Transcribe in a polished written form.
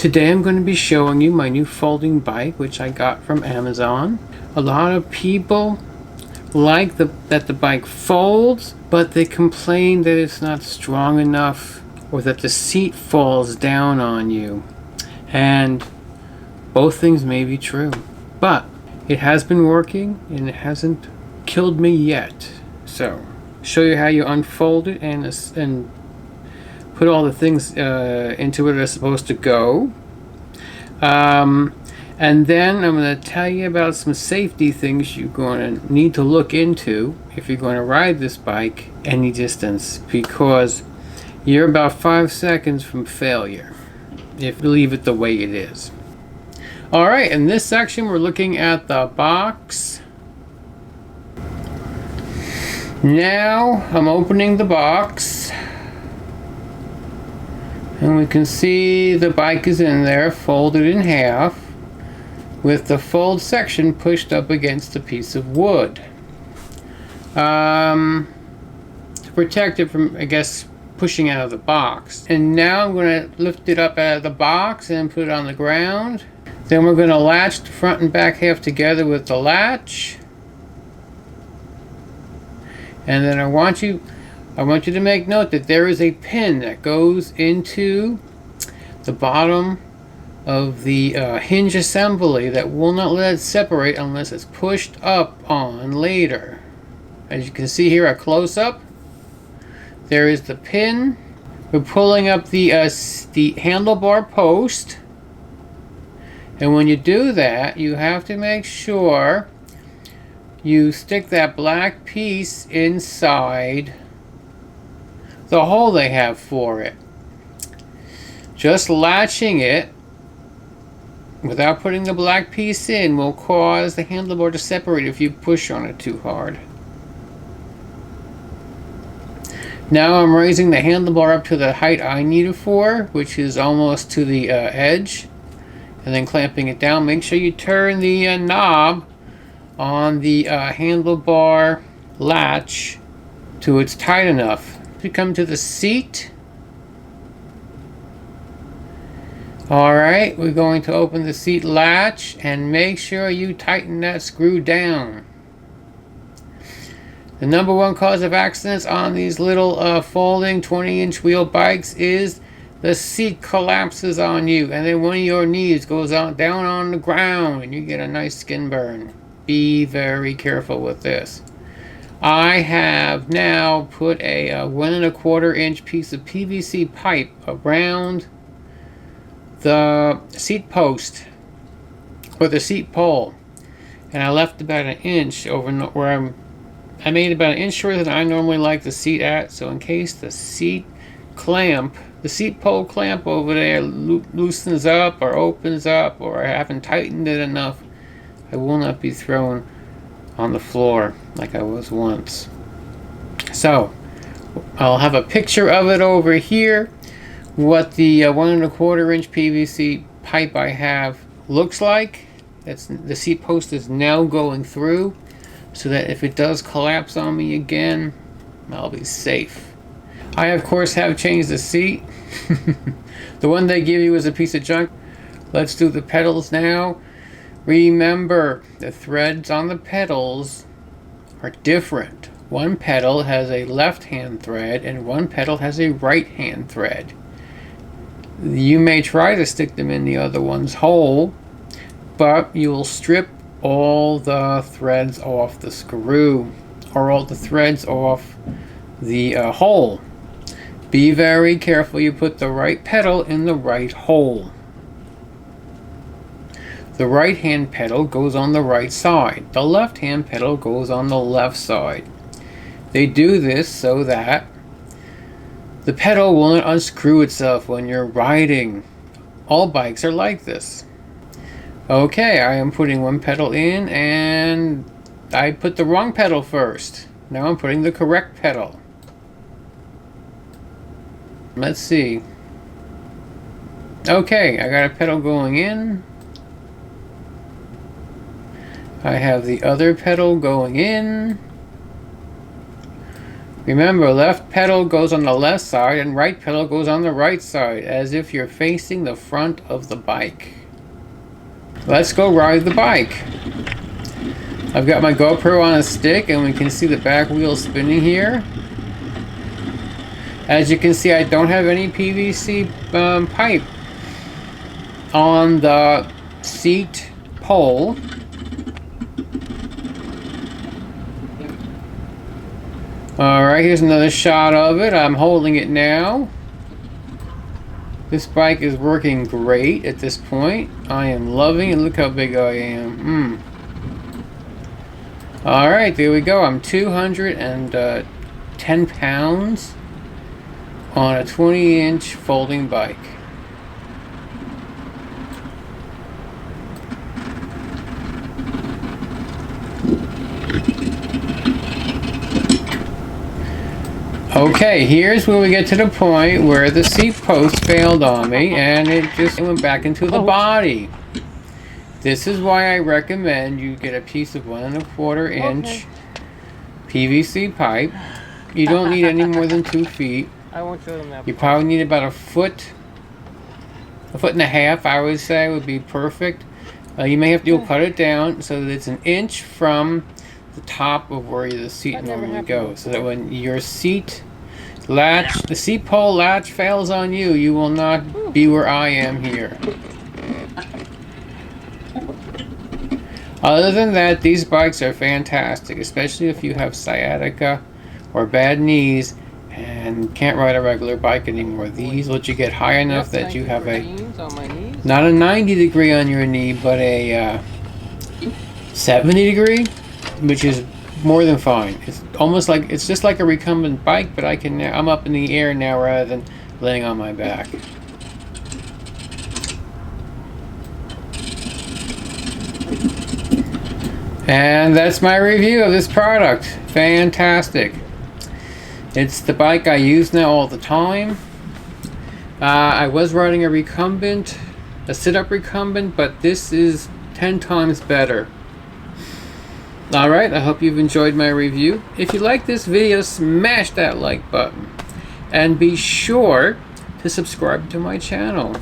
Today I'm going to be showing you my new folding bike, which I got from Amazon. A lot of people like that the bike folds, but they complain that it's not strong enough or that the seat falls down on you. And both things may be true, but it has been working and it hasn't killed me yet. So, show you how you unfold it and put all the things into it that are supposed to go. And then I'm going to tell you about some safety things you're going to need to look into if you're going to ride this bike any distance, because you're about 5 seconds from failure if you leave it the way it is. Alright, in this section we're looking at the box. Now I'm opening the box. And we can see the bike is in there, folded in half, with the fold section pushed up against a piece of wood. To protect it from, I guess, pushing out of the box. And now I'm going to lift it up out of the box and put it on the ground. Then we're going to latch the front and back half together with the latch. And then I want you to make note that there is a pin that goes into the bottom of the hinge assembly that will not let it separate unless it's pushed up on later. As you can see here, a close-up, there is the pin. We're pulling up the handlebar post, and when you do that, you have to make sure you stick that black piece inside the hole they have for it. Just latching it without putting the black piece in will cause the handlebar to separate if you push on it too hard. Now I'm raising the handlebar up to the height I need it for, which is almost to the edge, and then clamping it down. Make sure you turn the knob on the handlebar latch till it's tight enough. We come to the seat. Alright, we're going to open the seat latch and make sure you tighten that screw down. The number one cause of accidents on these little folding 20-inch wheel bikes is the seat collapses on you and then one of your knees goes down on the ground and you get a nice skin burn. Be very careful with this. I have now put a 1¼ inch piece of PVC pipe around the seat post or the seat pole, and I left about an inch over where I made about an inch shorter than I normally like the seat at, so in case the seat pole clamp over there loosens up or opens up, or I haven't tightened it enough, I will not be thrown on the floor like I was once. So I'll have a picture of it over here, what the 1¼ inch PVC pipe I have looks like. The seat post is now going through, so that if it does collapse on me again, I'll be safe. I of course have changed the seat. The one they give you is a piece of junk. Let's do the pedals now. Remember, the threads on the pedals are different. One pedal has a left-hand thread and one pedal has a right-hand thread. You may try to stick them in the other one's hole, but you will strip all the threads off the screw or all the threads off the hole. Be very careful you put the right pedal in the right hole. The right hand pedal goes on the right side. The left hand pedal goes on the left side. They do this so that the pedal will not unscrew itself when you're riding. All bikes are like this. Okay, I am putting one pedal in and I put the wrong pedal first. Now I'm putting the correct pedal. Let's see. Okay, I got a pedal going in. I have the other pedal going in. Remember, left pedal goes on the left side and right pedal goes on the right side, as if you're facing the front of the bike. Let's go ride the bike. I've got my GoPro on a stick and we can see the back wheel spinning here. As you can see, I don't have any PVC pipe on the seat pole. Alright, here's another shot of it. I'm holding it now. This bike is working great at this point. I am loving it. Look how big I am. Alright, there we go. I'm 210 pounds on a 20-inch folding bike. Okay, here's where we get to the point where the seat post failed on me and it just went back into the body. This is why I recommend you get a piece of 1 1/4 inch PVC pipe. You don't need any more than 2 feet. I won't show them that. You probably need about a foot and a half, I would say, would be perfect. You may have to cut it down so that it's 1 inch from the top of where the seat normally goes, so that when your seat latch, the seat pole latch fails on you, you will not be where I am here. Other than that, these bikes are fantastic, especially if you have sciatica or bad knees and can't ride a regular bike anymore. These let you get high enough that you have not a 90 degree on your knee, but a 70 degree, which is more than fine. It's almost like, it's just like a recumbent bike, but I'm up in the air now rather than laying on my back. And that's my review of this product. Fantastic. It's the bike I use now all the time. I was riding a sit-up recumbent, but this is 10 times better. Alright, I hope you've enjoyed my review. If you like this video, smash that like button. And be sure to subscribe to my channel.